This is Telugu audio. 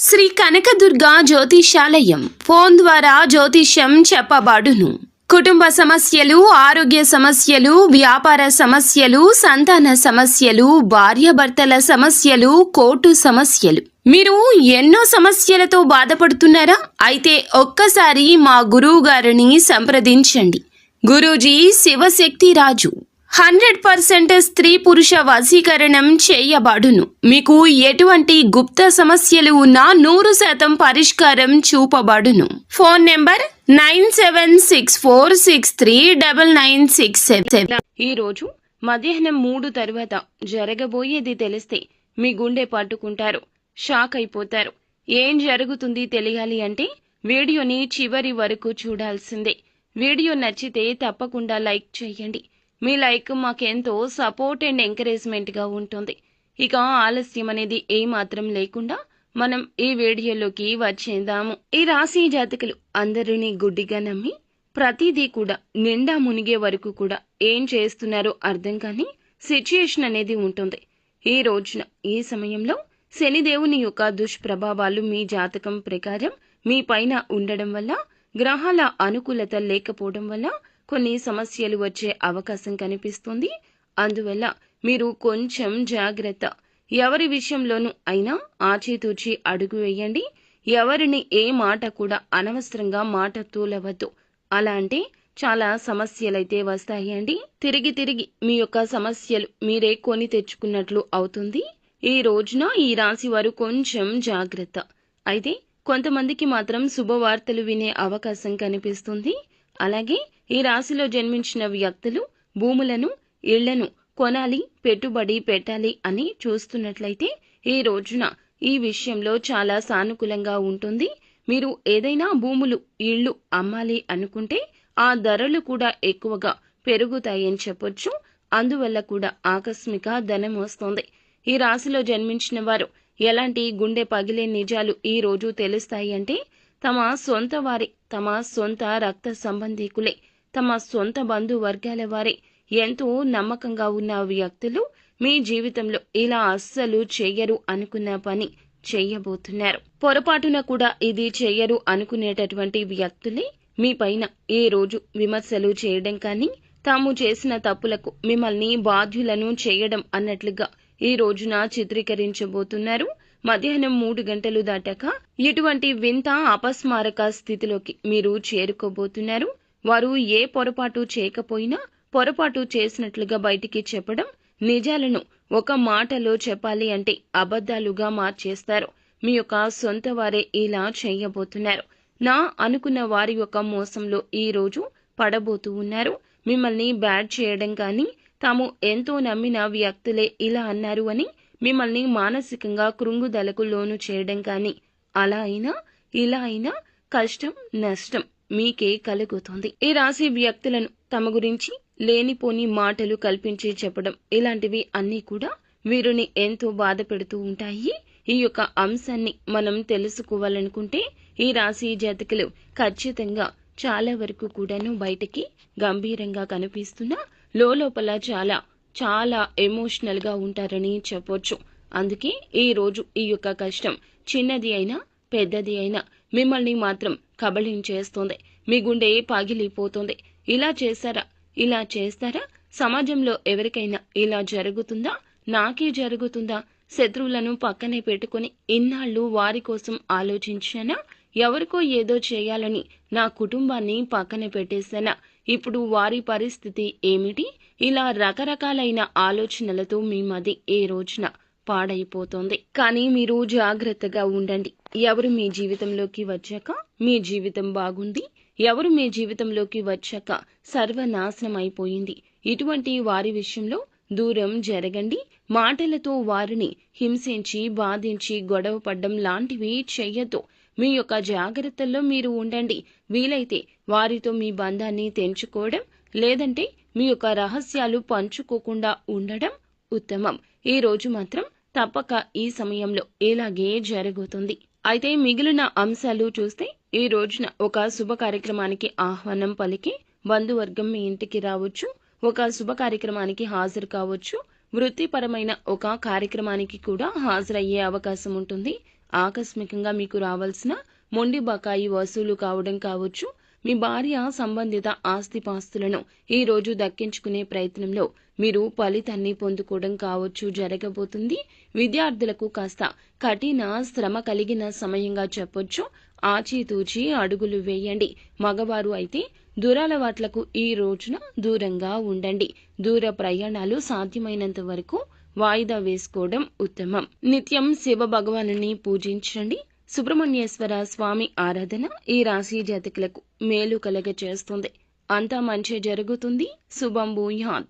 శ్రీ కనకదుర్గా జ్యోతిషాలయం ఫోన్ ద్వారా జ్యోతిష్యం చెప్పబడును. కుటుంబ సమస్యలు, ఆరోగ్య సమస్యలు, వ్యాపార సమస్యలు, సంతాన సమస్యలు, భార్యాభర్తల సమస్యలు, కోర్టు సమస్యలు. మీరు ఎన్నో సమస్యలతో బాధపడుతున్నారా? అయితే ఒక్కసారి మా గురువు గారిని సంప్రదించండి. గురూజీ శివశక్తి రాజు 100% స్త్రీ పురుష వశీకరణం చేయబడును. మీకు ఎటువంటి గుప్త సమస్యలు ఉన్నా 100% పరిష్కారం చూపబడును. Phone number 9764639967. ఈ రోజు మధ్యాహ్నం 3 తర్వాత జరగబోయేది తెలిస్తే మీ గుండె పట్టుకుంటారు, షాక్ అయిపోతారు. ఏం జరుగుతుంది తెలియాలి అంటే వీడియోని చివరి వరకు చూడాల్సిందే. వీడియో నచ్చితే తప్పకుండా లైక్ చేయండి. మీ లైక్ మాకెంతో సపోర్ట్ అండ్ ఎంకరేజ్మెంట్ గా ఉంటుంది. ఇక ఆలస్యం అనేది ఏమాత్రం లేకుండా మనం ఈ వీడియోలోకి వచ్చేద్దాము. ఈ రాశి జాతకులు అందరినీ గుడ్డిగా నమ్మి ప్రతిదీ కూడా నిండా మునిగే వరకు కూడా ఏం చేస్తున్నారో అర్థం కాని సిచ్యుయేషన్ అనేది ఉంటుంది. ఈ రోజున ఈ సమయంలో శనిదేవుని యొక్క దుష్ప్రభావాలు మీ జాతకం ప్రకారం మీ పైన ఉండడం వల్ల, గ్రహాల అనుకూలత లేకపోవడం వల్ల కొన్ని సమస్యలు వచ్చే అవకాశం కనిపిస్తుంది. అందువల్ల మీరు కొంచెం జాగ్రత్త. ఎవరి విషయంలోనూ అయినా ఆచితూచి అడుగు వేయండి. ఎవరిని ఏ మాట కూడా అనవసరంగా మాట తూలవద్దు. అలా అంటే చాలా సమస్యలైతే వస్తాయండి. తిరిగి మీ యొక్క సమస్యలు మీరే కొని తెచ్చుకున్నట్లు అవుతుంది. ఈ రోజున ఈ రాశి వారు కొంచెం జాగ్రత్త. అయితే కొంతమందికి మాత్రం శుభవార్తలు వినే అవకాశం కనిపిస్తుంది. అలాగే ఈ రాశిలో జన్మించిన వ్యక్తులు భూములను, ఇళ్లను కొనాలి, పెట్టుబడి పెట్టాలి అని చూస్తున్నట్లయితే ఈ రోజున ఈ విషయంలో చాలా సానుకూలంగా ఉంటుంది. మీరు ఏదైనా భూములు, ఇళ్లు అమ్మాలి అనుకుంటే ఆ ధరలు కూడా ఎక్కువగా పెరుగుతాయని చెప్పొచ్చు. అందువల్ల కూడా ఆకస్మిక ధనం వస్తుంది. ఈ రాశిలో జన్మించిన వారు ఎలాంటి గుండె పగిలే నిజాలు ఈ రోజు తెలుస్తాయి అంటే తమ సొంత వారి, తమ సొంత రక్త సంబంధీకులే, తమ సొంత బంధువర్గాల వారే ఎంతో నమ్మకంగా ఉన్న వ్యక్తులు మీ జీవితంలో ఇలా అస్సలు చెయ్యరు అనుకున్న పని చెయ్యబోతున్నారు. పొరపాటున కూడా ఇది చెయ్యరు అనుకునేటటువంటి వ్యక్తులే మీ పైన ఈ రోజు విమర్శలు చేయడం కానీ, తాము చేసిన తప్పులకు మిమ్మల్ని బాధ్యులను చేయడం అన్నట్లుగా ఈ రోజున చిత్రీకరించబోతున్నారు. మధ్యాహ్నం 3 గంటలు దాటాక ఇటువంటి వింత అపస్మారక స్థితిలోకి మీరు చేరుకోబోతున్నారు. వారు ఏ పొరపాటు చేయకపోయినా పొరపాటు చేసినట్లుగా బయటికి చెప్పడం, నిజాలను ఒక మాటలో చెప్పాలి అంటే అబద్ధాలుగా మార్చేస్తారు. మీ యొక్క సొంత వారే ఇలా చేయబోతున్నారు. నా అనుకున్న వారి యొక్క మోసంలో ఈ రోజు పడబోతూ ఉన్నారు. మిమ్మల్ని బ్యాడ్ చేయడం కానీ, తాము ఎంతో నమ్మిన వ్యక్తులే ఇలా అన్నారు అని మిమ్మల్ని మానసికంగా కృంగుదలకు లోను చేయడం కానీ, అలా అయినా ఇలా అయినా కష్టం, నష్టం మీకే కలుగుతుంది. ఈ రాశి వ్యక్తులను తమ గురించి లేనిపోని మాటలు కల్పించి చెప్పడం, ఇలాంటివి అన్నీ కూడా వీరిని ఎంతో బాధ పెడుతూ ఉంటాయి. ఈ యొక్క అంశాన్ని మనం తెలుసుకోవాలనుకుంటే ఈ రాశి జాతకులు ఖచ్చితంగా చాలా వరకు కూడాను బయటికి గంభీరంగా కనిపిస్తున్నా లోపల చాలా చాలా ఎమోషనల్ గా ఉంటారని చెప్పొచ్చు. అందుకే ఈ రోజు ఈ యొక్క కష్టం చిన్నది అయినా పెద్దది అయినా మిమ్మల్ని మాత్రం కబళించేస్తుంది. మీ గుండె పగిలిపోతుంది. ఇలా చేశారా, ఇలా చేస్తారా, సమాజంలో ఎవరికైనా ఇలా జరుగుతుందా, నాకే జరుగుతుందా, శత్రువులను పక్కనే పెట్టుకుని ఇన్నాళ్ళు వారి కోసం ఆలోచించానా, ఎవరికో ఏదో చేయాలని నా కుటుంబాన్ని పక్కన పెట్టేశానా, ఇప్పుడు వారి పరిస్థితి ఏమిటి, ఇలా రకరకాలైన ఆలోచనలతో మీ మది ఏ రోజున పాడైపోతుంది. కానీ మీరు జాగ్రత్తగా ఉండండి. ఎవరు మీ జీవితంలోకి వచ్చాక మీ జీవితం బాగుంది, ఎవరు మీ జీవితంలోకి వచ్చాక సర్వనాశనం అయిపోయింది, ఇటువంటి వారి విషయంలో దూరం జరగండి. మాటలతో వారిని హింసించి, బాధించి, గొడవ పడ్డం లాంటివి చెయ్యొద్దు. మీ యొక్క జాగ్రత్తల్లో మీరు ఉండండి. వీలైతే వారితో మీ బంధాన్ని తెంచుకోవడం, లేదంటే మీ యొక్క రహస్యాలు పంచుకోకుండా ఉండడం ఉత్తమం. ఈ రోజు మాత్రం తప్పక ఈ సమయంలో ఇలాగే జరుగుతుంది. అయితే మిగిలిన అంశాలు చూస్తే ఈ రోజున ఒక శుభ కార్యక్రమానికి ఆహ్వానం పలికి బంధువర్గం మీ ఇంటికి రావచ్చు, ఒక శుభ కార్యక్రమానికి హాజరు కావచ్చు, వృత్తిపరమైన ఒక కార్యక్రమానికి కూడా హాజరయ్యే అవకాశం ఉంటుంది. ఆకస్మికంగా మీకు రావాల్సిన మొండి బకాయి వసూలు కావడం కావచ్చు. మీ భార్య సంబంధిత ఆస్తిపాస్తులను ఈ రోజు దక్కించుకునే ప్రయత్నంలో మీరు ఫలితాన్ని పొందుకోవడం కావచ్చు జరగబోతుంది. విద్యార్థులకు కాస్త కఠిన శ్రమ కలిగిన సమయంగా చెప్పొచ్చు. ఆచితూచి అడుగులు వేయండి. మగవారు అయితే దురలవాట్లకు ఈ రోజున దూరంగా ఉండండి. దూర ప్రయాణాలు సాధ్యమైనంత వరకు వాయిదా వేసుకోవడం ఉత్తమం. నిత్యం శివ భగవానుని పూజించండి. సుబ్రహ్మణ్యేశ్వర స్వామి ఆరాధన ఈ రాశి జాతకులకు మేలు కలగ చేస్తుంది. అంతా మంచి జరుగుతుంది. శుభం భూయాత్.